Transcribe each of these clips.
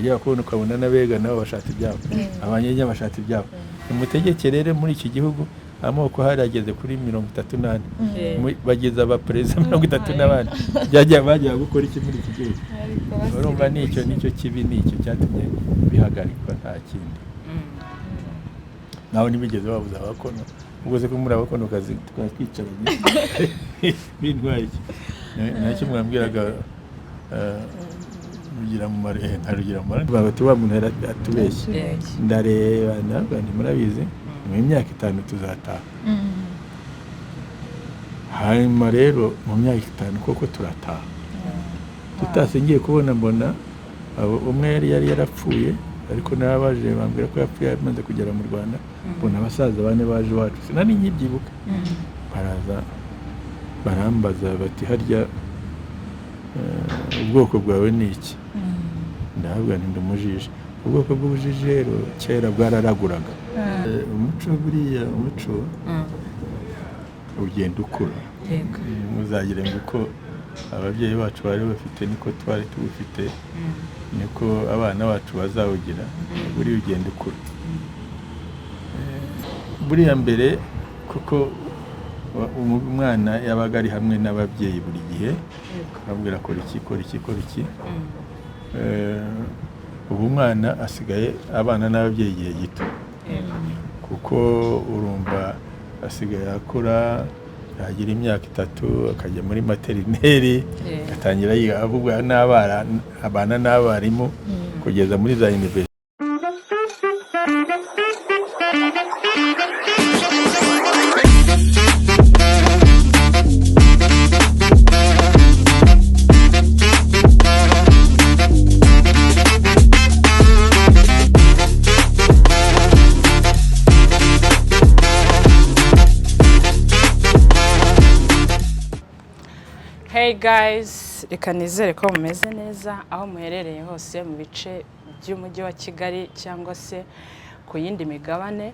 wajya kubona ukabona n'abega nabo bashaka ibyabo abanyenya bashaka ibyabo umutegeke rero muri iki gihugu amoko harageze kuri 38 bageze abaperezida 38 bajya gukora iki muri iki gihugu urumva nicyo kibi nicyo cyatumye bihagarikwa nta kindi naho nibigeze babuza abakono ugoze ko muri abakono kazi twicaranye bintwaye nacyo mwambwiraga rugira mu mare ntarugira mu mare bagati wa muntu atubeshye ndareba nabwo murabizi mu myaka 5 tuzataha hanyuma rero mu myaka 5 koko turataha tutasengiye kubona mbona umwe yari yarapfuye ariko nabaje bambwira ko yapfuye amaze kugera mu Rwanda mbona abasaza bane baje wacu sinari nkibyibuka baraza barambaza bati harya ubwoko bwawe ni iki ndahabwa ndi umujiji ubwoko bw'ubujiji rero kera bwararaguraga umuco buriya umuco ugenda ukura muzagire nguko ababyeyi bacu bari bafite niko twari tubufite niko abana bacu bazawugira buri ugenda ukura buriya mbere kuko umwana yabaga ari hamwe n'ababyeyi buri gihe ababwira kora iki ubu umwana asigaye abana n'ababyeyi igihe gito kuko urumva asigaye akura yagira imyaka 3 akajya muri materineri atangira yiga ahubwo abana n'abarimu kugeza muri za university. Hey guys, reka nizere ko mumeze neza aho muherereye hose mu bice by'umujyi wa Kigali cyangwa se ku yindi migabane.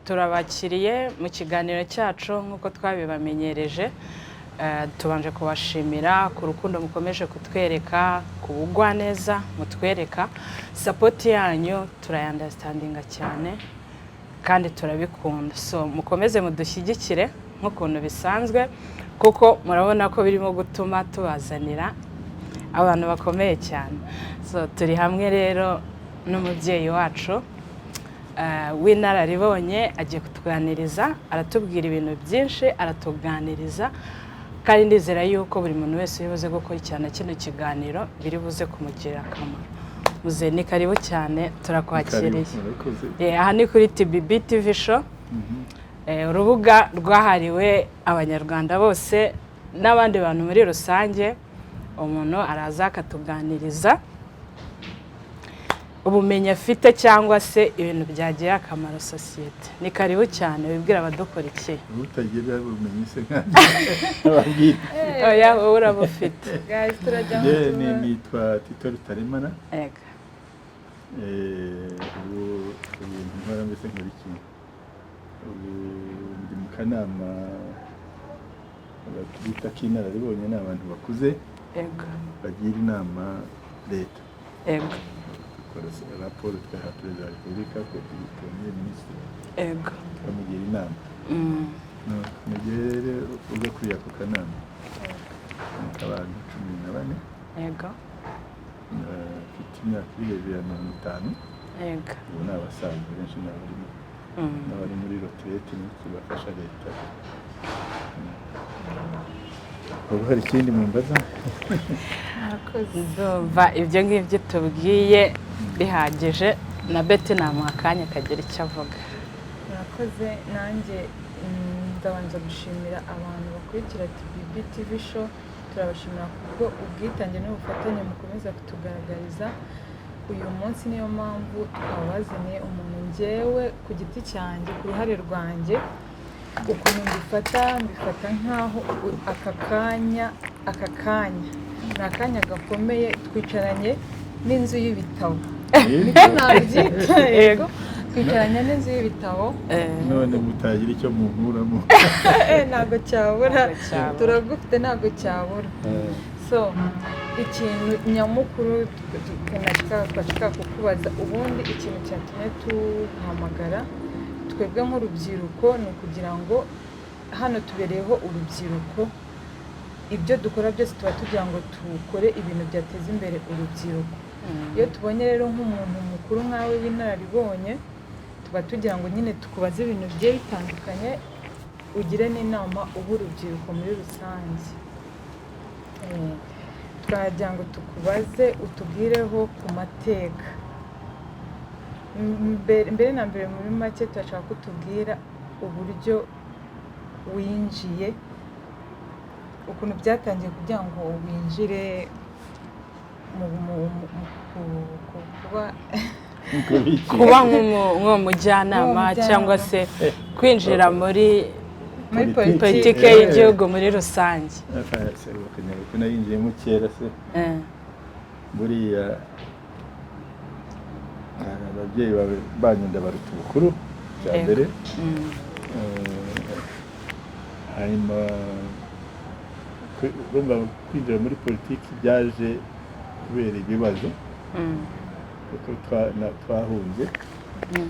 Turabakiriye mu kiganiro cyacu nkuko twabibamenyereje. Tubanje kubashimira ku rukundo mukomeje kutwereka, kubugwa neza mutwereka. Support yanyu turayandastandinga cyane kandi turabikunda. So mukomeze mudushyigikire nk'ukuntu bisanzwe kuko murabona ko birimo gutuma tubazanira abantu bakomeye cyane. So turi hamwe rero n'umubyeyi wacu w'inararibonye agiye kutuganiriza, aratubwira ibintu byinshi, aratuganiriza kandi ndizera yuko buri muntu wese yibuze gukora cyane kino kiganiro biri buze kumugirira akamaro. Muze ni karibu cyane turakwakiriye. Aha ni kuri citymaid show. Urubuga rwahariwe abanyarwanda bose n'abandi bantu muri rusange. Umuntu araza akatuganiriza ubumenyi afite cyangwa se ibintu byagira akamaro sosiyete. Ni karibu cyane wibwira abadukurikiye. Utagira ubumenyi se nk'ababwira. Oya urabufite. Guys turajya ni nitwa Tito Rutaremara. Ega. Ibintu nkora mbese nk'iki ndi mu kanama bakita k'inararibonye n'abantu bakuze bagira inama leta dukora raporo twaha perezida wa repubulika ko premier ministre bamugira inama mugere uza kuri ako kanama abantu 14 mfite imyaka iri hejuru ya 50 ubu ni abasaza benshi n'abari muri retraite n'iki bafasha leta. Ubu hari ikindi mumbaza? Ndumva ibyo ngibyo tubwiye bihagije na Betty namakanya kagira icyo avuga. Murakoze nanjye ndabanza gushimira abantu bakurikira citymaid show. Turabashimira kubwo ubwitange n'ubufatanye mukomeza kutugaragariza. Uyu munsi niyo mpamvu twabazaniye umuntu njyewe ku giti cyanjye ku ruhare rwanjye ukuntu mbifata nkaho aka kanya ni akanya gakomeye twicaranye n'inzu y'ibitabo. Niko nabyita yego twicaranye n'inzu y'ibitabo none mutagira icyo muhuramo. Ntago cyabura turagufite ntago cyabura. So ikintu nyamukuru twashaka kukubaza ubundi ikintu cyatumye tuhamagara twebwe nk'urubyiruko ni ukugira ngo hano tubereyeho urubyiruko ibyo dukora byose tuba tugira ngo tukore ibintu byateza imbere urubyiruko iyo tubonye rero nk'umuntu mukuru nkawe w'inararibonye tuba tugira ngo nyine tukubaze ibintu bigiye bitandukanye ugire n'inama uha urubyiruko muri rusange twagira ngo tukubaze utubwireho ku mateka mbere na mbere muri make turashaka ko utubwira uburyo winjiye ukuntu byatangiye kugira ngo winjire kuba nk'umujyanama cyangwa se kwinjira muri politiki y'igihugu muri rusange nayinjiyemo kera se buriya ababyeyi banyunda baruta ubukuru bwa mbere hanyuma kwinjira muri politiki byaje kubera ibibazo kuko twahunze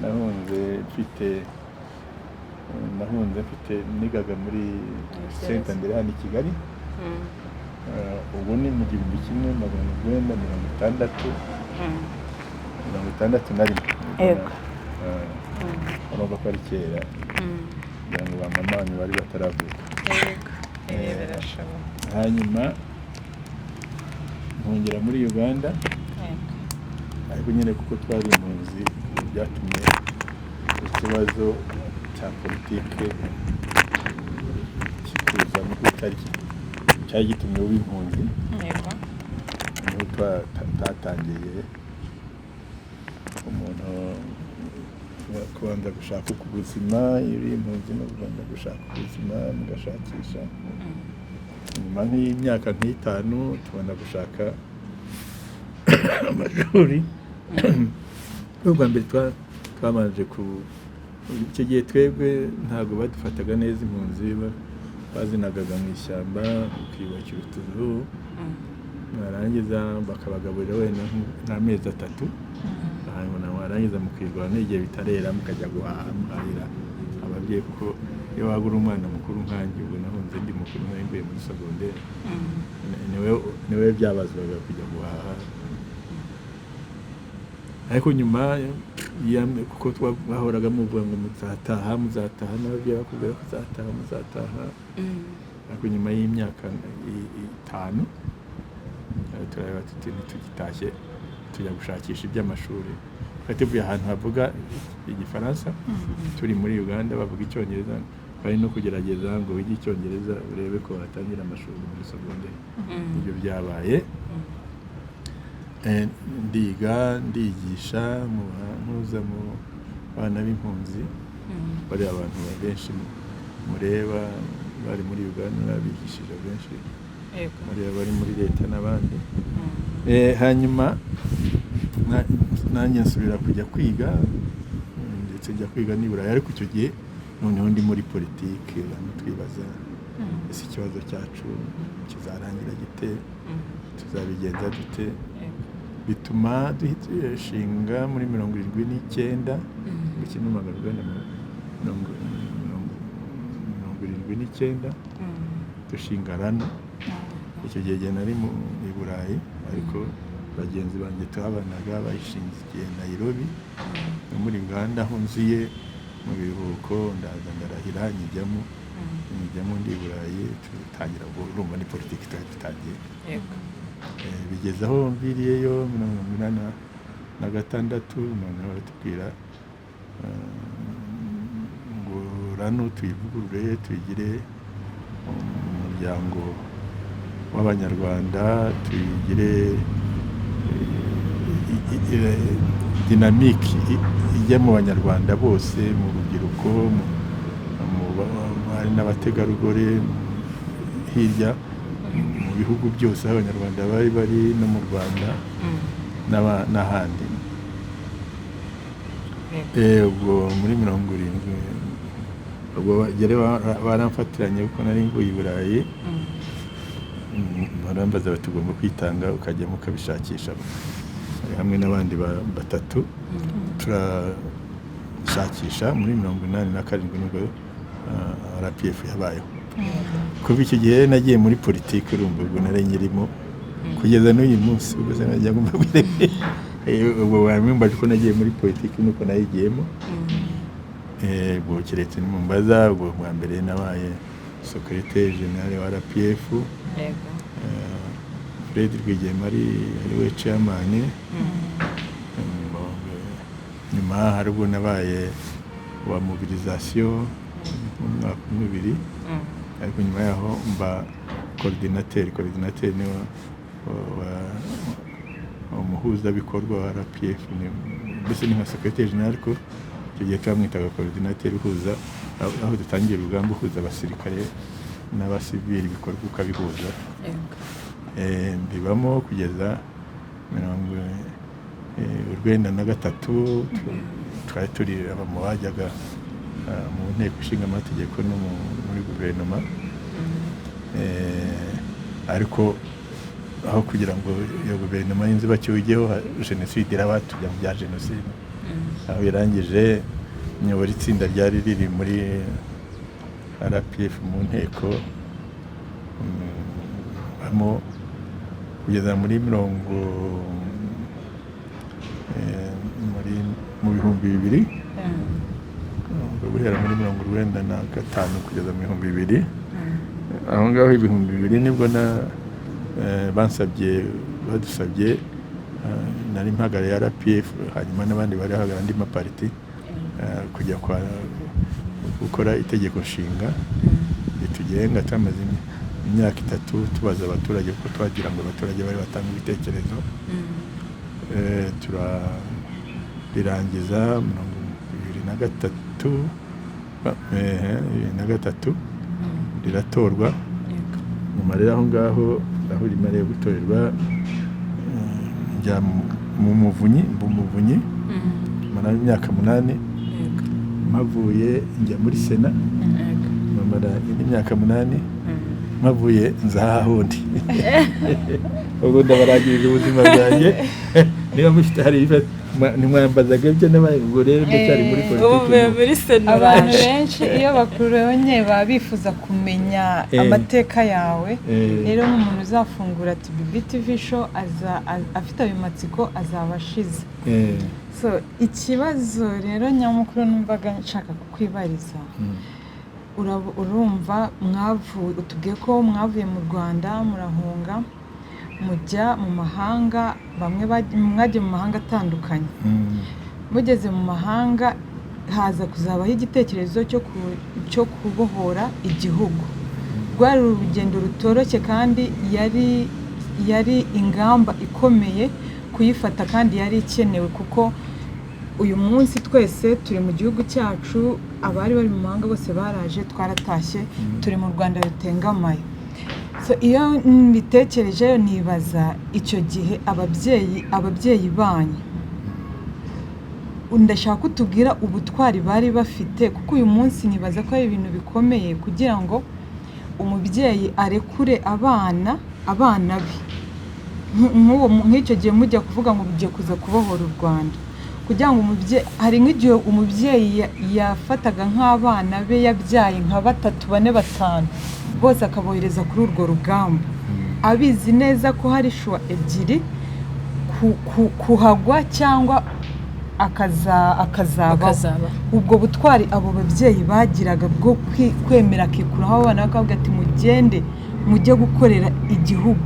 nahunze mfite nigaga muri senta mbere hano i Kigali ubu ni mu 1966 urumva ko ari kera kugira ngo ba mama banyu bari bataravuka hanyuma mpungera muri Uganda ariko nyine kuko twari impunzi byatumye ikibazo cya politike kikuza mu itariki cyari gitumye w'impunzi niho twatangiye umuntu kubanza gushaka ubuzima iri impunzi no kubanza gushaka ubuzima mugashakisha nyuma nk'imyaka nk'itanu tubona gushaka amashuri n'ubwa mbere twamanje icyo gihe twebwe ntabwo badufataga neza impunzi bazinagaga mu ishyamba ukiyubakira utuzu mwarangiza bakabagaburira wenda nk'amezi 3 hanyuma warangiza mukirwana n'igihe bitarera mukajya guhahira ababyeyi kuko iyo wagura umwana mukuru nkanjye ubwo nahunze ndi mukuru nari muri secondaire niwe byabazwaga kujya guhaha ariko nyuma kuko twahoraga muvuga ngo muzataha n'ababyeyi bakubwira ko muzataha ariko nyuma y'imyaka 5 turareba tuti ntitugitashye tujya gushakisha iby'amashuri twateguye ahantu havuga igifaransa turi muri Uganda bavuga icyongereza bari no kugerageza ngo wige icyongereza urebe ko watangira amashuri muri secondaire ibyo byabaye ndigisha ntuza mu bana b'impunzi bari abantu benshi mureba bari muri Uganda n'abigishije benshi bari muri leta n'abandi hanyuma nanjye nsubira kujya kwiga ndetse njya kwiga n'iburayi ariko icyo gihe noneho ndi muri politiki twibaza ese ikibazo cyacu kizarangira gite tuzabigenza dute bituma dushinga muri 79 gukina amagana 79 dushinga rano icyo gihe nari mu Burayi ariko bagenzi banjye twabanaga bayishinze igihe Nairobi muri Uganda aho nziye mu biruhuko ndaza ndarahira njyamo ndi Burayi tutangira urumva ni politiki twatangiye bigeze aho mviriyeyo 1986 noneho batubwira ngo rano tuyivugurure tuyigire umuryango w'abanyarwanda tuyigire dinamiki ijya mu banyarwanda bose mu rubyiruko hari n'abategarugori hirya mu bihugu byose abanyarwanda bari no mu Rwanda n'ahandi ubwo muri 70 ubwo baramfatiranye kuko nari nguye i Burayi barambaza bati ugomba kwitanga ukajya mukabishakisha hamwe n'abandi batatu turashakisha muri 87 nibwo RPF yabayeho. Kuva icyo gihe nagiye muri politiki urumva ubwo narengirimo kugeza n'uyu munsi ubwo najya ngumva ubwo wamwimbaje ko nagiye muri politiki nuko nayigiyemo ubwo kiretse nimumbaza ubwo Bwambere nabaye secrétaire général wa RPF yego Fred Rwigema ari we chairman nyuma hari ubwo nabaye wa mobilisation mu mwaka w'ibiri ariko nyuma yaho mba coordinateur ni umuhuza bikorwa wa RPF mbese ni nka secrétaire général ko icyo gihe twamwitaga coordinateur uhuza aho dutangiye urugamba uhuza abasirikare n'abasivili bikorwa ukabihuza mbibamo kugeza 93 twari turi mu bajyaga mu nteko ishinga amategeko no muri guverinoma ariko aho kugira ngo iyo guverinoma y'inzibacyuho jenoside iraba tujya mu bya jenoside aho irangije nyobora itsinda ryari riri muri RPF mu nteko amo kugeza muri mu bihumbi bibiri guhera muri 95 kugeza mu bihumbi bibiri aho ngaho ibihumbi bibiri nibwo badusabye nari mpagara ya RPF hanyuma n'abandi bari hagara andi mapariti kujya gukora itegeko nshinga ritugenga tamaze imyaka 3 tubaza abaturage ko twagira ngo abaturage bari batanga ibitekerezo turirangiza 2023 riratorwa nyuma rero aho ngaho aho rimariye gutorerwa njya mu muvunyi mara imyaka 8 mpavuye njya muri Sena mara imyaka 8 mpavuye nzahahundi ubwo ndabarangirije ubuzima bwanjye niba mufite hari nimwambazaga ibyo nabaye ngo rero ndacyari muri politiki abantu benshi iyo bakuronye babifuza kumenya amateka yawe rero nk'umuntu uzafungura TV show afite ayo matsiko azabashize so ikibazo rero nyamukuru numvaga nshaka kukwibariza urumva utubwiye ko mwavuye mu Rwanda murahunga mujya mu mahanga bamwe mwagiye mu mahanga atandukanye mugeze mu mahanga haza kuzabaho igitekerezo cyo kubohora igihugu rwari urugendo rutoroshye kandi yari ingamba ikomeye kuyifata kandi yari ikenewe kuko uyu munsi twese turi mu gihugu cyacu abari bari mu mahanga bose baraje twaratashye turi mu Rwanda rutengamaye so iyo mbitekereje nibaza icyo gihe ababyeyi banyu ndashaka kutubwira ubutwari bari bafite kuko uyu munsi nibaza ko ari ibintu bikomeye kugira ngo umubyeyi arekure abana be nk'icyo gihe mujya kuvuga ngo mugiye kuza kubohora u Rwanda kugira ngo hari nk'igihe umubyeyi yafataga nk'abana be yabyaye nka 3, 4, 5 bose akabohereza kuri urwo rugamba abizi neza ko hari shuwa ebyiri kuhagwa cyangwa akazaba ubwo butwari abo babyeyi bagiraga bwo kwemera kikuraho abana bakavuga ati mugende mujye gukorera igihugu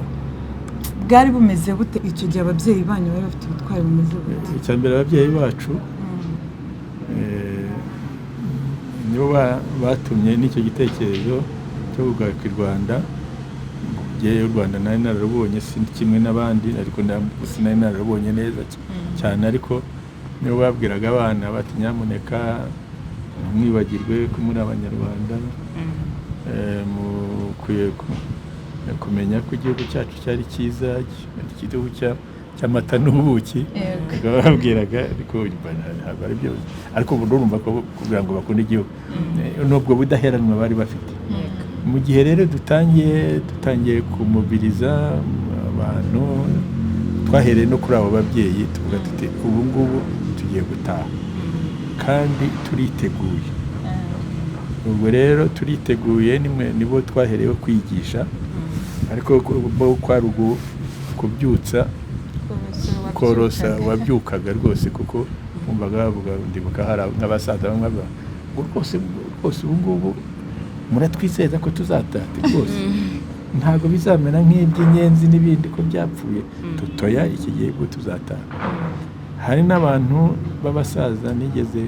bwari bumeze bute icyo gihe ababyeyi banyu bari bafite ubutwari bumeze bute icyambere ababyeyi bacu nibo batumye n'icyo gitekerezo cyo kugaruka i Rwanda u Rwanda nari nararubonye si kimwe n'abandi ariko sinari nararubonye neza cyane ariko nibo babwiraga abana bati nyamuneka mwibagirwe ko muri abanyarwanda mukwiye kumenya ko igihugu cyacu cyari cyiza igihugu cy'amata n'ubuki babwiraga ariko ntabwo ari byo ariko ubu urumva ko kugira ngo bakunde igihugu nubwo budaheranwa bari bafite mu gihe rero dutangiye kumubiriza abantu, twahereye no kuri abo babyeyi tuvuga tuti ubu ngubu tugiye gutaha kandi turiteguye. Ubwo rero turiteguye, nibo twaherewe kwigisha, ariko kwari kubyutsa korosa wabyukaga rwose, kuko umvaga bavuga, ndibuka hari nk'abasaza bamwe ngo rwose ubu ngubu muratwizeza ko tuzataha rwose, ntabwo bizamera nk'iby'inyenzi n'ibindi ko byapfuye, dutoya iki gihe ubwo tuzataha. Hari n'abantu b'abasaza nigeze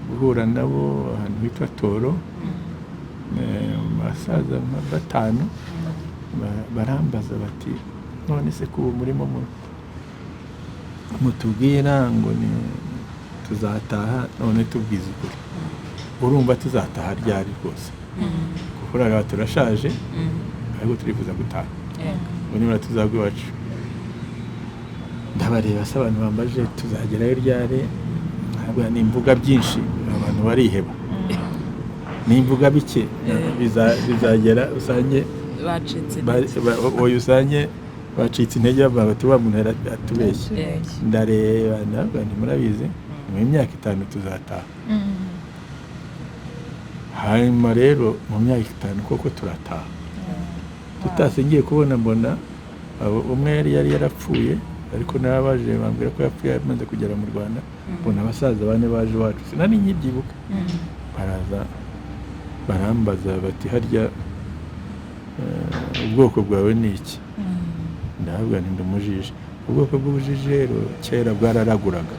guhura nabo ahantu hitwa Toro, abasaza nka 5 barambaza bati none se ko murimo mutubwira ngo ni tuzataha, none tubwize ukuri, urumva tuzataha ryari rwose? Kuko rero turashaje ariko turifuza gutaha, ubu ni tuzagwa iwacu. Ndabareba se abantu bambaje tuzagerayo ryari, ntabwo ni imvuga byinshi, abantu bariheba, ni imvuga bike bizagera usange usange bacitse intege, bavuga bati wa muntu atubeshye. Ndareba ntabwo ntimurabizi, mu myaka 5 tuzataha. Hanyuma rero mu myaka 5 koko turataha, tutasengiye kubona mbona umwe yari yarapfuye, ariko n'abaje bambwira ko yapfuye amaze kugera mu Rwanda. Mbona abasaza 4 baje wacu, sinari nkibyibuka, baraza barambaza bati harya ubwoko bwawe ni iki? Ndahabwa nti ndi umujiji. Ubwoko bw'ubujiji rero kera bwararaguraga,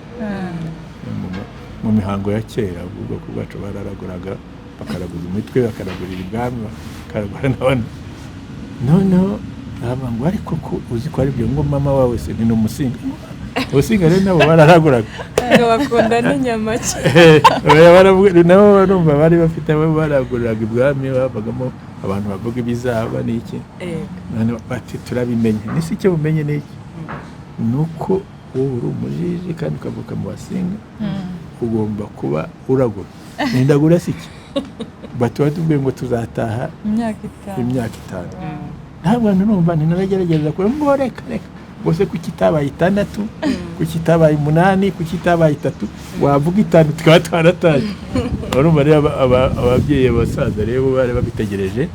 mu mihango ya kera ubwoko bwacu bararaguraga, bakaraguza imitwe, bakaragurira ibwami, bakaragura n'abandi. Noneho ngo ariko ko uzi ko ari byo, ngo mama wawe se ni umusinga. Ubusinga rero nabo bararaguraga, bakunda n'inyama nabo barumva bari bafite abo baraguriraga ibwami, bavagamo abantu bavuga ibizaba n'iki. Bati turabimenye. Nisi icyo bumenye n'iki? Nuko wowe uri umujiji kandi ukavuka mu basinga, ugomba kuba uragura. Nindagura siki? Batuba tubwiye ngo tuzataha imyaka 5. Ntabwo numva naragerageza ko ngo reka bose ku kitabaye 6, ku kitabaye 8, ku kitabaye 3, wavuga 5 tukaba twarataye. Urumva rero ababyeyi basaza rero bari babitegereje,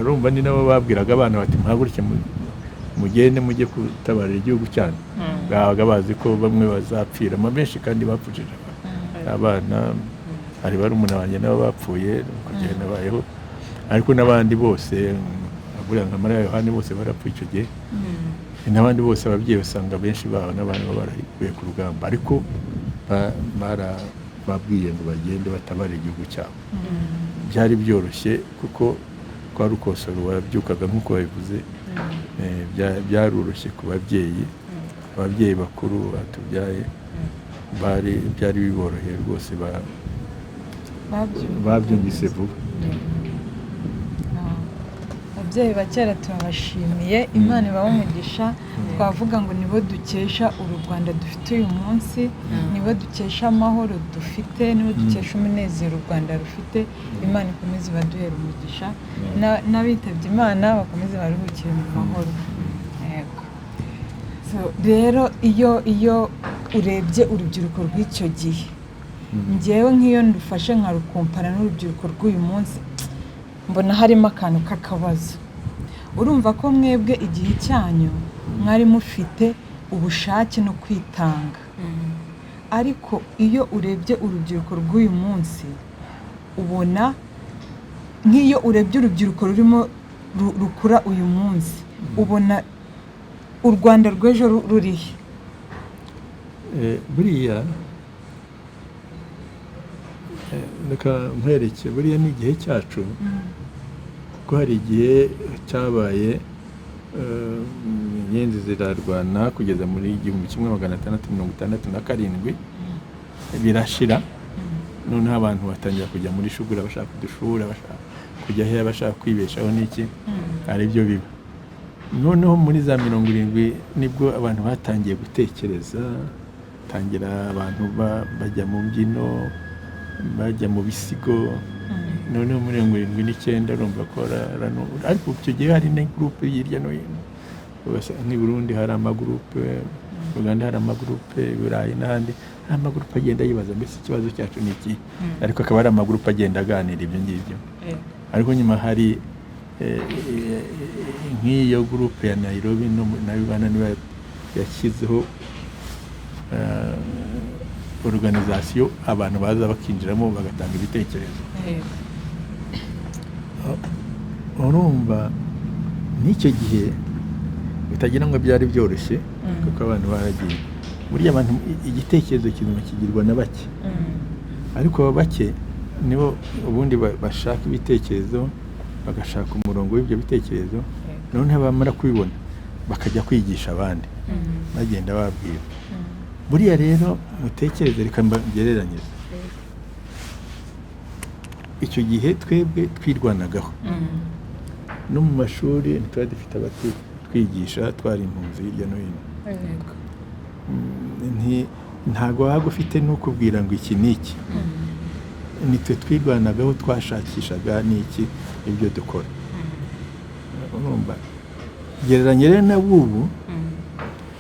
urumva ni nabo babwiraga abana bati muhaguruke mugende mujye kutabarira igihugu cyane. Babaga bazi ko bamwe bazapfira, benshi kandi bapfujije abana. Hari barumuna banjye nabo bapfuye kugenda bayeho, ariko n'abandi bose buriya nka Mariya Yohani bose barapfuye icyo gihe. N'abandi bose ababyeyi usanga benshi babo n'abantu barikuye ku rugamba, ariko babwiye ngo bagende batabara igihugu cyabo. Byari byoroshye kuko kwa Rukosoro warabyukaga nk'uko babivuze, byaroroshye ku ababyeyi bakuru batubyaye, byari biboroheye rwose, babyumvise vuba. Ababyeyi ba kera turabashimiye, Imana ibahe umugisha. Twavuga ngo nibo dukesha uru Rwanda dufite uyu munsi, nibo dukesha amahoro dufite, nibo dukesha umunezero u Rwanda rufite. Imana ikomeze ibaduhere umugisha, n'abitabye Imana bakomeze baruhukire mu mahoro. Rero iyo urebye urubyiruko rw'icyo gihe, njyewe nk'iyo ndufashe nkarukumpara n'urubyiruko rw'uyu munsi, mbona harimo akantu k'akabazo. Urumva ko mwebwe igihe cyanyu mwari mufite ubushake no kwitanga, ariko iyo urebye urubyiruko rw'uyu munsi, ubona nk'iyo urebye urubyiruko rurimo rukura uyu munsi, ubona u Rwanda rw'ejo rurihe? Buriya reka nkwereke, buriya ni igihe cyacu, ko hari igihe cyabaye inyenzi zirarwana kugeza muri 1667 birashira. Noneho abantu batangira kujya muri shugura, bashaka kudushura, bashaka kujya he, bashaka kwibeshaho n'iki, ari byo biba. Noneho muri za 70 nibwo abantu batangiye gutekereza, tangira abantu bajya mu mbyino, bajya mu bisigo, noneho muri 79 urumva ko ariko icyo gihe hari na groupe hirya no hino ni Burundi hari amagroupe Uganda hari amagroupe Burayi n'ahandi amagroupe agenda yibaza mbese ikibazo cyacu ni iki ariko akaba ari amagroupe agenda aganira ibyo ngibyo ariko nyuma hari nk'iyo groupe ya Nairobi na Uganda niba yashyizeho organisation abantu baza bakinjiramo bagatanga ibitekerezo urumva n'icyo gihe bitagira ngo byari byoroshye kuko abantu baragiye muri abantu igitekerezo kintu kigirwa na bake ariko bake nibo ubundi bashaka ibitekerezo bagashaka umurongo w'ibyo bitekerezo none bamara kubibona bakajya kwigisha abandi bagenda babwira buriya rero mutekereze reka mgereranyirize icyo gihe twebwe twirwanagaho no mu mashuri ntitwari dufite abati twigisha twari impunzi hirya no hino ntago waba ufite n'ukubwira ngo iki n'iki nitwe twirwanagaho twashakishaga n'iki ibyo dukora urumva gereranya rero n'abubu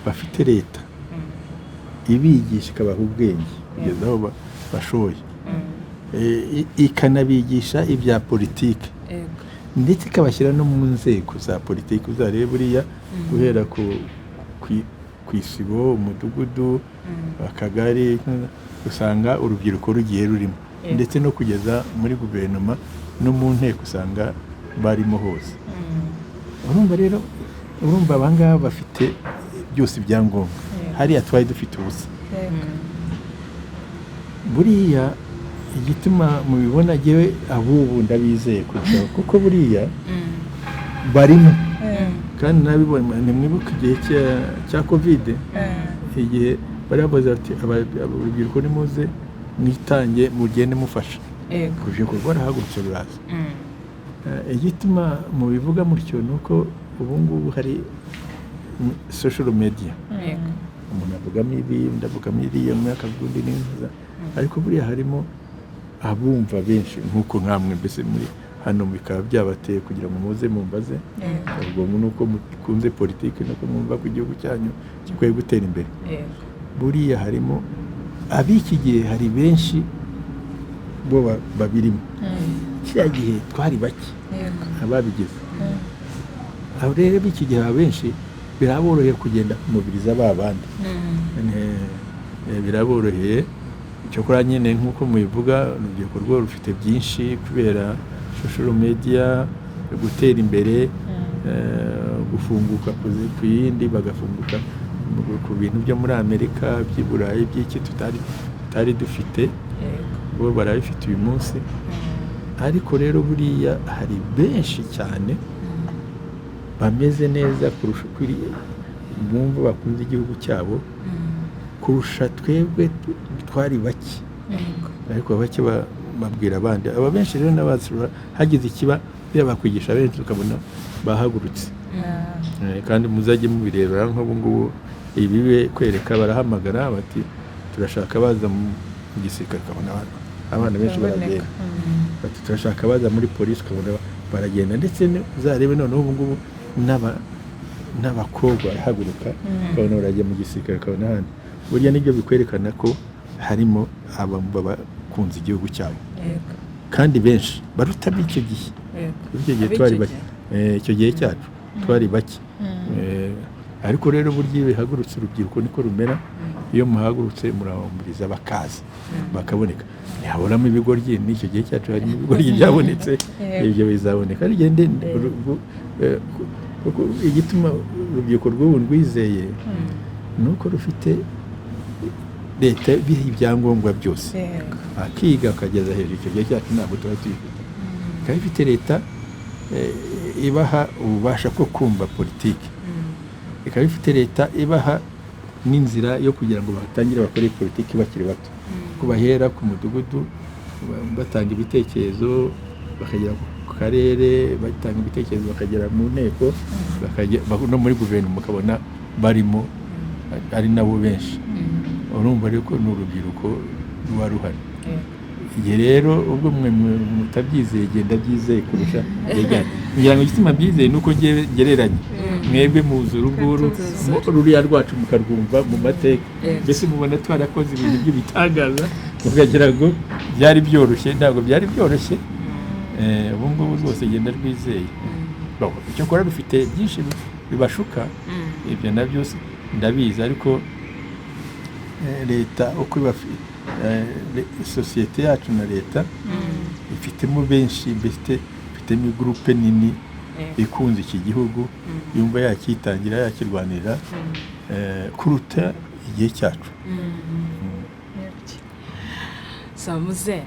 bafite leta ibigisha ikabaha ubwenge kugeza aho bashoboye ikanabigisha ibya politiki ndetse ikabashyira no mu nzego za politiki uzarebe buriya guhera ku isibo umudugudu akagari usanga urubyiruko rugiye rurimo ndetse no kugeza muri guverinoma no mu nteko usanga barimo hose urumva abangaba bafite byose ibyangombwa hariya twari dufite ubusa buriya igituma mubibona jewe abubu ndabizeye kuko buriya barimo kandi nabibona nimwibuka igihe cya covid igihe bari bavuze ati urubyiruko nimuze mwitange mugende mufasha urubyiruko rwarahagurutse ruraza igituma mubivuga mutyo nuko ubu ngubu hari social media umuntu avugamo ibi ndavugamo iriya akavuga indi neza ariko buriya harimo abumva benshi nk'uko nkamwe mbese muri hano bikaba byabateye kugira ngo muze mumbaze ubwo nuko mukunze politiki nuko mwumva ko igihugu cyanyu gikwiye gutera imbere buriya harimo abiki gihe hari benshi bo babirimo kiriya gihe twari bake ababigeze aho rero biki gihe abenshi biraboroheye kugenda kumubiriza babandi biraboroheye cyokora nyine nk'uko mubivuga urubyiruko rwo rufite byinshi kubera social media gutera imbere gufunguka ku yindi bagafunguka ku bintu byo muri Amerika by'Iburayi by'iki tutari dufite bo barabifite uyu munsi ariko rero buriya hari benshi cyane bameze neza kurusha bumva bakunze igihugu cyabo kurusha twebwe twari bake ariko bake babwira abandi aba benshi rero n'abasura hagize ikiba bakwigisha benshi tukabona bahagurutse kandi muzajye mubirebera nk'ubu ngubu ibibe kwereka barahamagara bati turashaka baza mu gisirikare kabona abana benshi baragenda bati turashaka baza muri polisi kabona baragenda ndetse uzarebe noneho ubu ngubu n'abakobwa barahaguruka kabona barajya mu gisirikare kabona handi burya nibyo bikwerekana ko harimo abakunze igihugu cyabo kandi benshi baruta icyo gihe icyo gihe twari bake icyo gihe cyacu twari bake ariko rero burya bihagurutse urubyiruko niko rumera iyo muhagurutse murabamuriza bakaza bakaboneka ntihaboramo ibigoryi n'icyo gihe cyacu harimo ibigoryi byabonetse ibyo bizaboneka rigende igituma urubyiruko rw'ubu rwizeye nuko rufite leta biha ibyangombwa byose akiga akageza hejuru icyo gihe cyacu ntabwo tuba tuyifite ikaba ifite leta ibaha ububasha bwo kumva politiki ikaba ifite leta ibaha n'inzira yo kugira ngo batangire bakore politiki bakiri bato kubahera ku mudugudu batanga ibitekerezo bakagera ku karere batanga ibitekerezo bakagera mu nteko no muri guverinoma ukabona barimo ari nabo benshi urumva rero ko ni urubyiruko ruba ruhari igihe rero ubwo mwe mutabyizeye genda byizeye kurusha ngira ngo igituma byizeye nuko gereranye mwebwe muzi uruguru ruriya rwacu mukarwumva mu mateka mbese mubona twarakoze ibintu by'ibitangaza mukagira ngo byari byoroshye ntabwo byari byoroshye ubu ngubu rwose genda rwizeye icyo kora rufite byinshi bibashuka ibyo nabyo ndabizi ariko leta uko sosiyete yacu na leta ifitemo benshi ifitemo gurupe nini ikunze iki gihugu yumva yakitangira yakirwanira kuruta igihe cyacu. Muze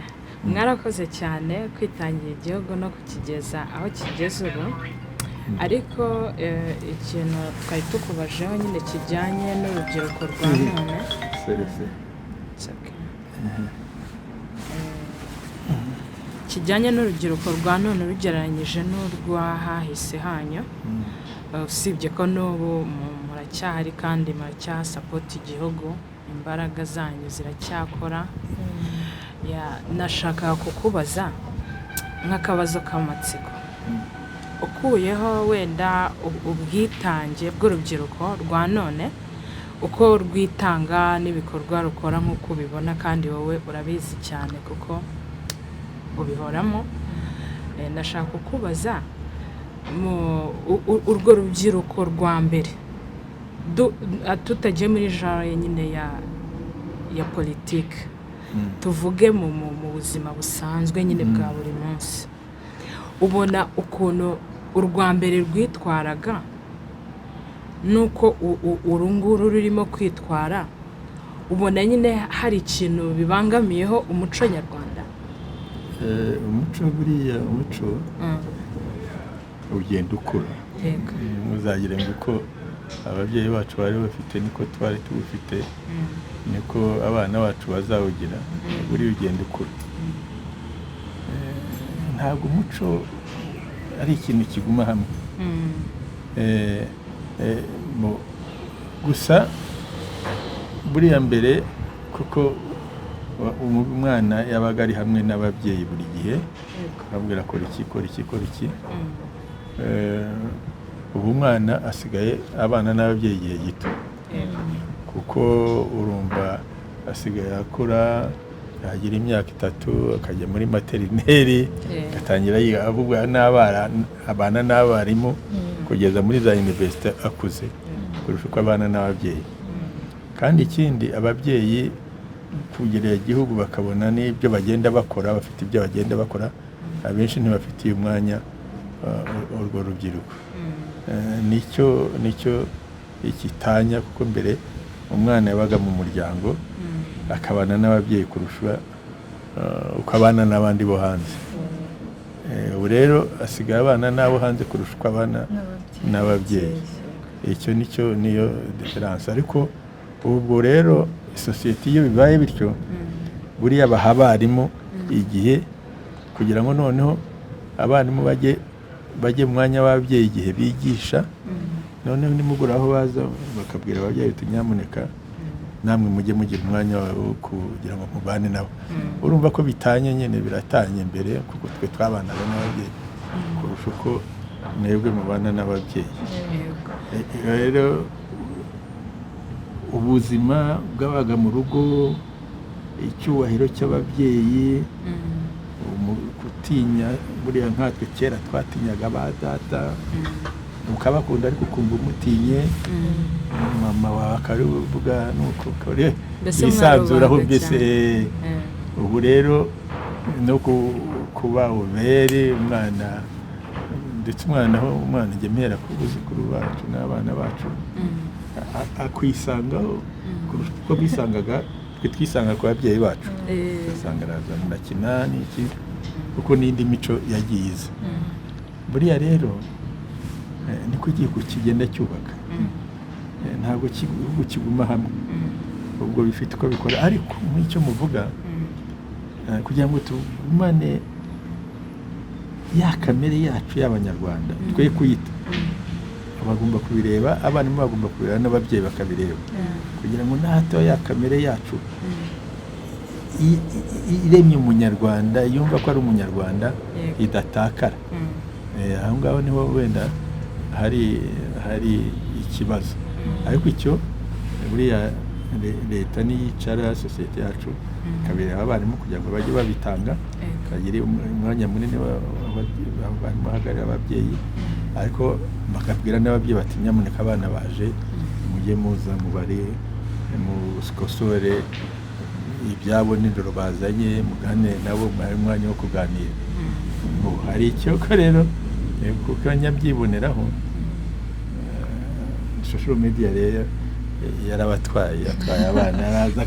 mwarakoze cyane kwitangira igihugu no kukigeza aho kigeze ubu ariko ikintu twari tukubajeho nyine kijyanye n'urubyiruko rwa none kijyanye n'urubyiruko rwa none rugereranyije n'urwahahise hanyu usibye ko n'ubu muracyahari kandi muracyasapota igihugu imbaraga zanyu ziracyakora nashakaga kukubaza nk'akabazo k'amatsiko ukuyeho wenda ubwitange bw'urubyiruko rwa none uko rwitanga n'ibikorwa rukora nk'uko ubibona kandi wowe urabizi cyane kuko ubihoramo nashaka kukubaza urwo rubyiruko rwa mbere tutagiye muri genre nyine ya politiki tuvuge mu buzima busanzwe nyine bwa buri munsi ubona ukuntu urwa mbere rwitwaraga nuko urunguru rurimo kwitwara ubona nyine hari ikintu bibangamiyeho umuco nyarwanda. Umuco buriya umuco ugenda ukura muzagira ngo uko ababyeyi bacu bari bafite niko twari tuwufite niko abana bacu bazawugira buriya ugenda ukura. Ntabwo umuco ari ikintu kiguma hamwe gusa buriya mbere kuko umwana yabaga ari hamwe n'ababyeyi buri gihe ababwira kora iki ubu umwana asigaye abana n'ababyeyi igihe gito kuko urumva asigaye akura yagira imyaka 3 akajya muri materineri agatangira avuga abana n'abarimu kugeza muri za university akuze kurusha uko abana n'ababyeyi. Kandi ikindi ababyeyi kugerera igihugu bakabona n'ibyo bagenda bakora bafite ibyo bagenda bakora abenshi ntibafitiye umwanya urwo rubyiruko. Nicyo ikitanya kuko mbere umwana yabaga mu muryango akabana n'ababyeyi kurusha uko abana n'abandi bo hanze. Ubu rero asigaye abana n'abo hanze kurusha uko abana n'ababyeyi. Icyo niyo difference. Ariko ubwo rero sosiyete iyo bibaye bityo buriya baha abarimu igihe kugira ngo noneho abarimu bajye mu mwanya w'ababyeyi igihe bigisha noneho nimugura aho baza bakabwira ababyeyi tunyamuneka namwe mujye mugira umwanya wo kugira ngo mubane nabo. Urumva ko bitanye nyine biratanye mbere kuko twe twabanaga n'ababyeyi kurusha uko mwebwe mubana n'ababyeyi. Rero ubuzima bw'abaga mu rugo icyubahiro cy'ababyeyi gutinya buriya nkatwe kera twatinyaga ba data ukabakunda ariko ukumva umutinye mama wawe akaruvuga nuko kare bisanzuraho mbese. Ubu rero no kuba ubere umwana ndetse umwana gemera ku buzukuru bacu n'abana bacu akwisangaho kurusha uko bisangaga twisanga ku babyeyi bacu usanga arazana kinani iki kuko n'indi mico yagize. Buriya rero niko igihugu kigenda cyubaka ntabwo igihugu kiguma hamwe ubwo bifite uko bikora ariko nk'icyo muvuga kugira ngo tugumane ya kamere yacu y'abanyarwanda twe kuyita bagomba kubireba abana bagomba kubireba n'ababyeyi bakabireba kugira ngo nato ya kamere yacu iremye umunyarwanda yumva ko ari umunyarwanda idatakara. Aho ngaho niho wenda hari ikibazo, ariko icyo buriya leta niyicara sosiyete yacu kabireba abarimu kugira ngo bajye babitanga, bagire umwanya munini bahagarira ababyeyi, ariko bakabwira n'ababyeyi bati nyamuneka abana baje mujye muza mubare mukosore ibyabo n'indoro bazanye, mugane nabo mwari umwanya wo kuganira. Hari icyo ko rero kuko nyabyiboneraho social media rero yarabatwaye abana araza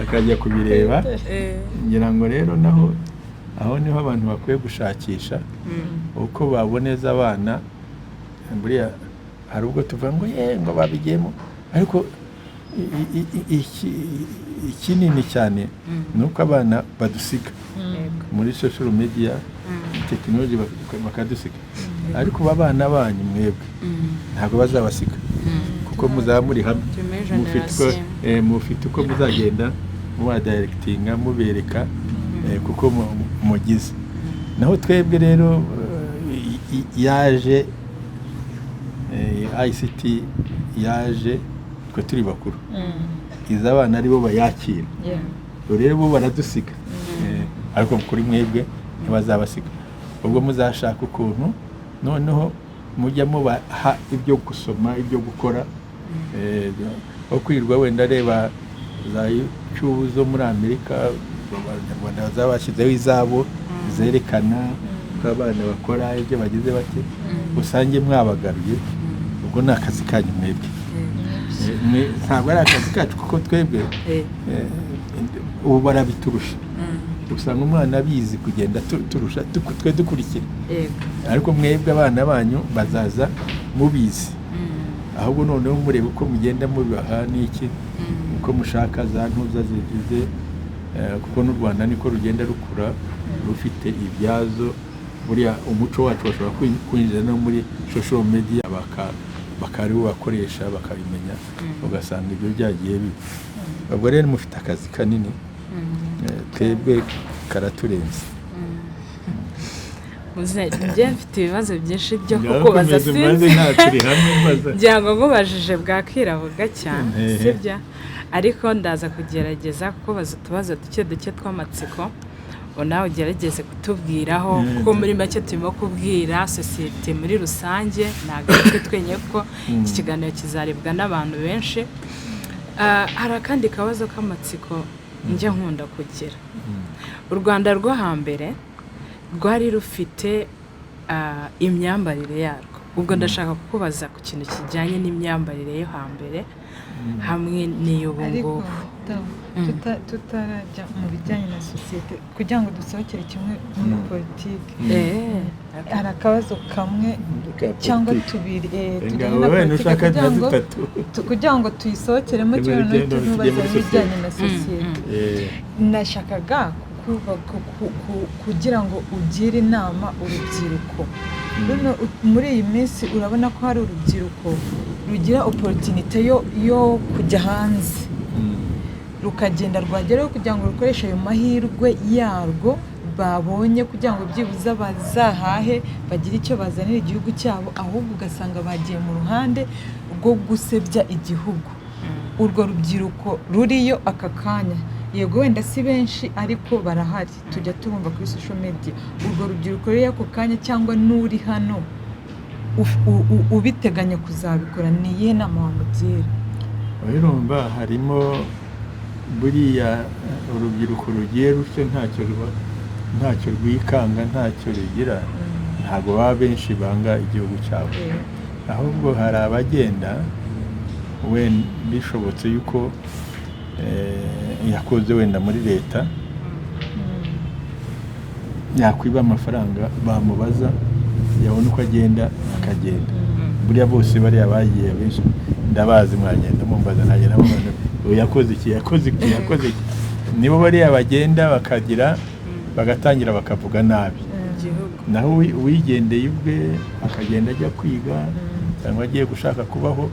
akajya kubireba. Ngira ngo rero naho aho niho abantu bakwiye gushakisha uko baboneza abana. Buriya hari ubwo tuvuga ngo ngo babigiyemo, ariko ikinini cyane ni uko abana badusiga muri social media tekinoloji bakadusiga, ariko abana banyu mwebwe ntabwo bazabasiga kuko muzaba muri hamwe, mufite uko muzagenda mubadirectinga mubereka kuko mugize. Naho twebwe rero yaje ICT yaje twe turi bakuru, iza abana aribo bayakira, rero bo baradusiga, ariko kuri mwebwe ntibazabasiga. Ubwo muzashaka ukuntu noneho mujya mubaha ibyo gusoma, ibyo gukora, aho kwirirwa wenda areba za YouTube zo muri Amerika, Abanyarwanda bazaba bashyizeho izabo zerekana ko abana bakora ibyo bagize bake, usange mwabagaruye. Ubwo ni akazi kanyu mwebwe, ntabwo ari akazi kacu kuko twebwe ubu barabiturusha. Usanga umwana abizi kugenda turusha twe dukurikira, ariko mwebwe abana banyu bazaza mubizi, ahubwo noneho murebe uko mugenda mubibaha n'iki, uko mushaka za ntuza zigize, kuko n'u Rwanda niko rugenda rukura rufite ibyazo. Buriya umuco wacu bashobora kwinjira no muri social media bakariwo bakoresha bakabimenya, ugasanga ibyo byagiye bibi. Ubwo rero mufite akazi kanini, twebwe karaturenze. Njye mfite ibibazo byinshi byo kukubaza, sinzi ngira ngo ngubajije bwakiravuga cyane sibyo, ariko ndaza kugerageza kukubaza utubazo duke tw'amatsiko, nawe ugerageze kutubwiraho kuko muri make turimo kubwira sosiyete muri rusange, ntabwo twe twenyine ko iki kiganiro kizarebwa n'abantu benshi. Hari akandi kabazo k'amatsiko njya nkunda kugira. U Rwanda rwo hambere rwari rufite imyambarire yarwo. Ubwo ndashaka kukubaza ku kintu kijyanye n'imyambarire yo hambere hamwe n'iy'ubu ngubu. tutarajya mu bijyanye na sosiyete kugira ngo dusohokere kimwe muri politiki, hari akabazo kamwe cyangwa tubiri kugira ngo tuyisohokeremo kimwe tunubaza ibijyanye na sosiyete. Nashakaga kugira ngo ugire inama urubyiruko. Muri iyi minsi urabona ko hari urubyiruko rugira opportunity yo kujya hanze, rukagenda rwageraho kugira ngo rukoreshe ayo mahirwe yarwo babonye kugira ngo byibuze bazahahe bagire icyo bazanira igihugu cyabo, ahubwo ugasanga bagiye mu ruhande rwo gusebya igihugu. Urwo rubyiruko ruriyo aka kanya, yego wenda si benshi ariko barahari, tujya tubumva kuri social media. Urwo rubyiruko ruriyo ako kanya cyangwa n'uri hano ubiteganya kuzabikora, ni iyihe nama wamugira? Urumva harimo buriya urubyiruko rugiye rutyo ntacyo rwikanga, ntacyo rugira, ntabwo baba benshi banga igihugu cyabo, ahubwo hari abagenda wenda bishobotse yuko yakoze wenda muri leta yakwiba amafaranga, bamubaza yabona uko agenda akagenda. Buriya bose bariya bagiye benshi ndabazi, mwagenda mumbaza nagenda mumbaza yakoze iki. Nibo bariya bagenda bakagira bagatangira bakavuga nabi, naho wigendeye ubwe akagenda ajya kwiga cyangwa agiye gushaka kubaho,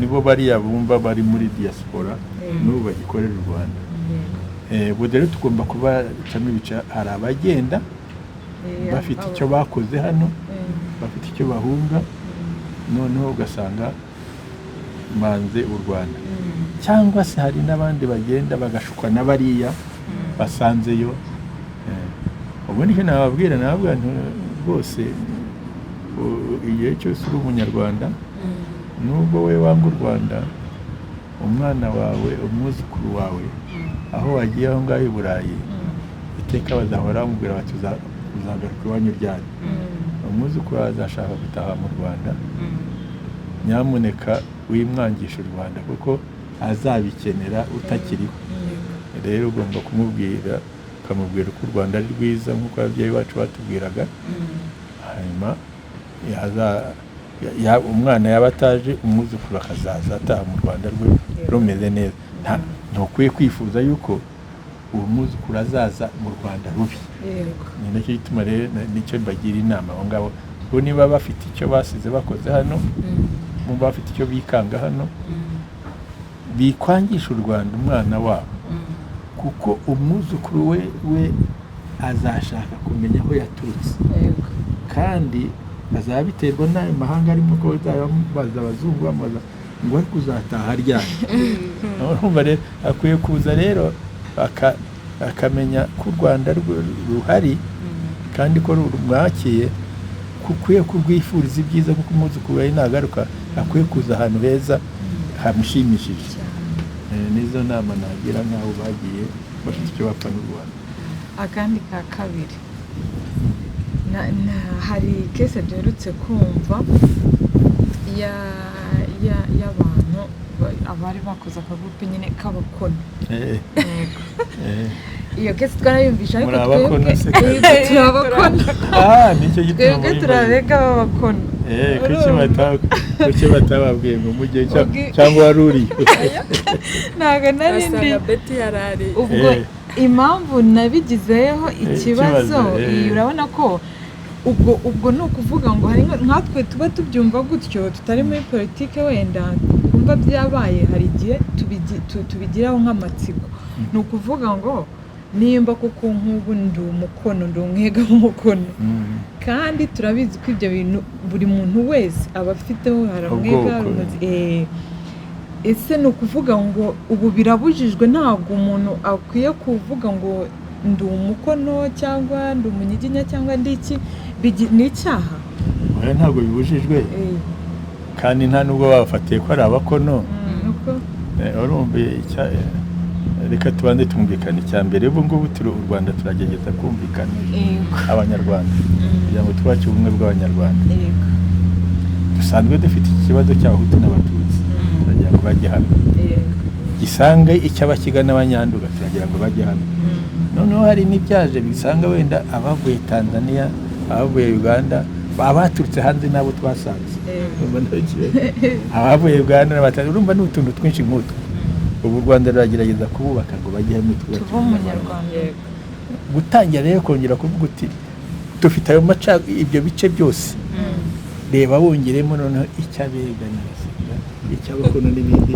nibo bariya bumva bari muri diaspora n'ubu bagikorera u Rwanda. ubwo rero tugomba kubacamo ibice. Hari abagenda bafite icyo bakoze hano, bafite icyo bahunga, noneho ugasanga manze u Rwanda, cyangwa se hari n'abandi bagenda bagashukwa n'abariya basanzeyo. Ubwo nicyo nababwira rwose igihe cyose uri umunyarwanda, nubwo we wanga u Rwanda, umwana wawe, umwuzukuru wawe, aho wagiye aho ngaho i Burayi, iteka bazahora bamubwira bati uzagaruka iwanyu ryari. Umwuzukuru wawe azashaka gutaha mu Rwanda, nyamuneka wimwangisha u Rwanda kuko azabikenera utakiriho. Rero ugomba kumubwira, ukamubwira ko u Rwanda ari rwiza nk'uko ababyeyi bacu batubwiraga. Hanyuma umwana yaba ataje, umwuzukuru akazaza ataha mu Rwanda rwe rumeze neza. Ntukwiye kwifuza yuko uwo mwuzukuru azaza mu Rwanda rubi. Ni nacyo gituma rero nicyo mbagira inama abo ngabo, bo niba bafite icyo basize bakoze hano, bumva bafite icyo bikanga hano, bikwangisha u Rwanda umwana wabo, kuko umwuzukuru we azashaka kumenya aho yaturutse, kandi azaba biterwa n'ayo mahanga arimo, ko baza abazungu bamubaza ngo ari kuzataha ryari. Urumva rero akwiye kuza rero akamenya ko u Rwanda ruhari kandi ko rumwakiye, kukwiye kurwifuriza ibyiza, kuko umwuzukuru we nagaruka akwiye kuza ahantu heza hamushimishije. Nizo nama nagira nk'aho bagiye bafite icyo bapfa n'u Rwanda. Akandi ka kabiri, hari kese duherutse kumva y'abantu abari bakoze akagurupe nyine k'abakono. Iyo kese twarayumvisha, ariko twebwe turabakono. Twebwe turabega b'abakono. Kuki batababwiye ngo mujye cyangwa waruriye? Ntabwo nari ndi. Ubwo impamvu nabigizeho ikibazo, urabona ko ubwo ni ukuvuga ngo hari nkatwe tuba tubyumva gutyo, tutari muri politike wenda kumva byabaye, hari igihe tubigiraho nk'amatsiko. Ni ukuvuga ngo nimba kuko nk'ubu ndi umukono, ndi umwega w'umukono, kandi turabizi ko ibyo bintu buri muntu wese aba afiteho, hari umwega. Ese ni ukuvuga ngo ubu birabujijwe, ntabwo umuntu akwiye kuvuga ngo ndi umukono cyangwa ndi umunyiginya cyangwa ndi iki, ni icyaha? Ntabwo bibujijwe, kandi nta nubwo babafatiye ko ari abakono. Urumva reka tubanze tumvikana. Icya mbere, ubu ngubu u Rwanda turagerageza kumvikana abanyarwanda kugira ngo twubake ubumwe bw'abanyarwanda. Dusanzwe dufite ikibazo cy'abahutu n'abatutsi, turagira ngo bajye hamwe. Gisanga icy'abakiga n'abanyanduga, turagira ngo bajye hamwe. Noneho hari n'ibyaje bisanga wenda abavuye Tanzania, abavuye Uganda, abaturutse hanze nabo twasanze. Abavuye Uganda n'abatanzania, urumva ni utuntu twinshi nk'utwo. Ubu u Rwanda ruragerageza kububaka ngo bajye hamwe, tuba umunyarwanda. Gutangira rero kongera kuvuga uti dufite ayo ibyo bice byose, reba wongeremo noneho icy'abega n'abasiga, icy'abakono n'ibindi.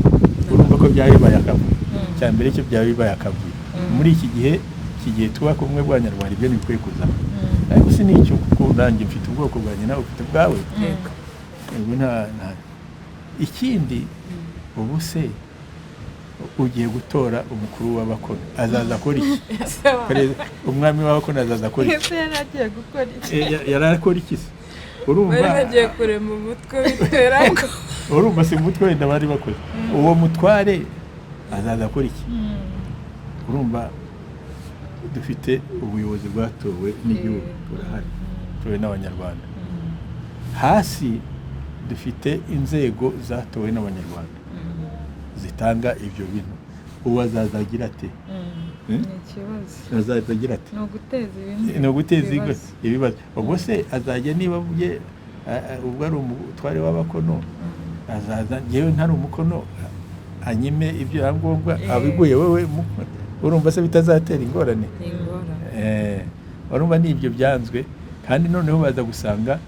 Urumva ko byari bibaye akavuyo. Cya mbere cyo byari bibaye akavuyo. Muri iki gihe tuba kumwe bw'abanyarwanda, ibyo ntibikwiye kuzaho. Ariko si n'icyo, kuko nanjye mfite ubwoko bwanjye nawe ufite ubwawe. Ikindi, ubu se ugiye gutora umukuru w'abakono, azaza akora iki? Umwami w'abakono azaza akora iki? Yari akora iki se? Urumva bagiye kurema umutwe w'itera ko urumva si umutwe wenda bari bakoze. Uwo mutware azaza akora iki? Urumva dufite ubuyobozi bwatowe n'igihugu, turahari, tuwe n'abanyarwanda. Hasi dufite inzego zatowe n'abanyarwanda zitanga ibyo bintu. Uwo azaza agira ate? Azaza agira ate? Ni uguteza ibibazo. Ubwo se azajya, niba avuye ubwo ari umutware w'abakono, azaza yewe ntari umukono anyime ibyo yangombwa abiguye wewe, urumva se bitazatera ingorane? Urumva ni ibyo byanzwe. Kandi noneho baza gusanga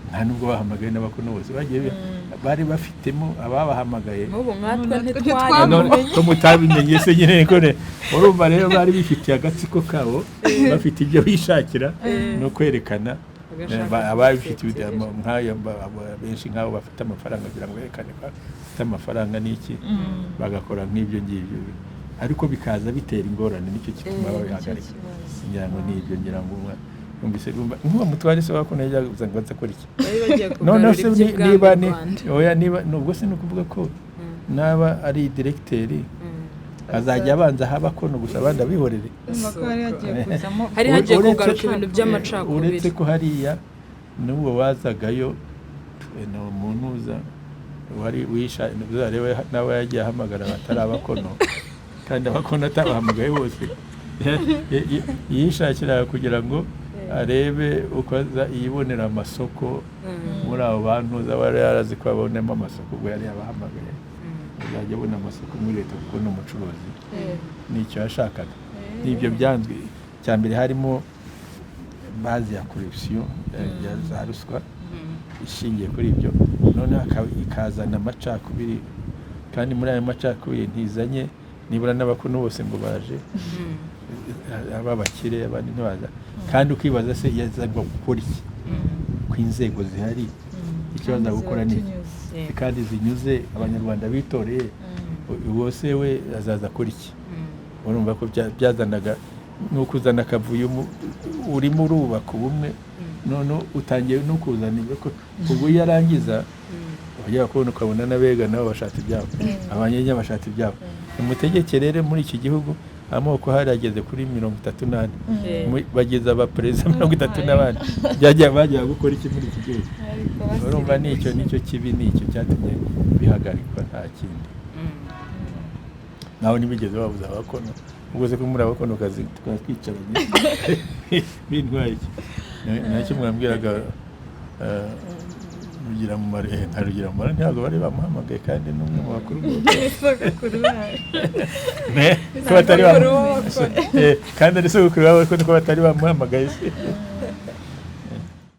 nta nubwo bahamagaye n'abakono bose, bagiye bari bafitemo ababahamagaye n'ubu nkatwe ntitwamenye ko mutabimenye se nyine kone urumva rero bari bifitiye agatsiko kabo bafite ibyo bishakira no kwerekana ababifite nk'aya benshi nk'abo bafite amafaranga kugira ngo berekane ko bafite amafaranga n'iki bagakora nk'ibyo ngibyo ariko bikaza bitera ingorane nicyo kituma babihagarika ngira ngo n'ibyo ngira ngo numvise nk'uwo mutware se wabakono yavuze ngo nzakora iki none se niba niba nubwo se nukuvuga ko naba ari directeur azajya abanza habakono gusa abandi abihorere hari hagiye kugaruka ibintu by'amacakubiri uretse ko hariya n'uwo wazagayo no munuza wari wisha rero nawe yagiye ahamagara batari abakono kandi abakono atabahamagaye bose yishakira kugira ngo arebe uko yibonera amasoko muri abo bantu z'abari yarazi ko babonemo amasoko ubwo yari yabahamagaye azajya abona amasoko muri leta kuko ni umucuruzi nicyo yashakaga n'ibyo byanzwe cya mbere harimo bazi ya corruption ya za ruswa ishingiye kuri ibyo noneho ikazana amacakubiri kandi muri ayo macakubiri ntizanye nibura n'abakono bose ngo baje ababakire abandi ntibaza kandi ukibaza se yazagwa gukora iki ko inzego zihari ikibazo gukora ni kandi zinyuze abanyarwanda bitoreye bose we azaza kuri iki urumva ko byazanaga no kuzana akavuyo urimo urubaka ubumwe none utangiye no kuzana ko ubwo yarangiza bajya kubona ukabona n'abega nabo bashaka ibyabo abanyenya bashaka ibyabo umutegekerere muri iki gihugu amoko harageze kuri 38 bageza abaperezida 38 bajya gukora iki muri iki gihugu urumva nicyo kibi nicyo cyatumye bihagarikwa nta kindi naho nibigeze babuza abakono ubwo se ko muri abakono kazi twicaranye bintwaye iki nacyo mwambwiraga rugira mu mare ntarugira mu mare ntabwo bari bamuhamagaye kandi n'umwe mu bakuru ko batari kandi ari sogokuru babo ko batari bamuhamagaye se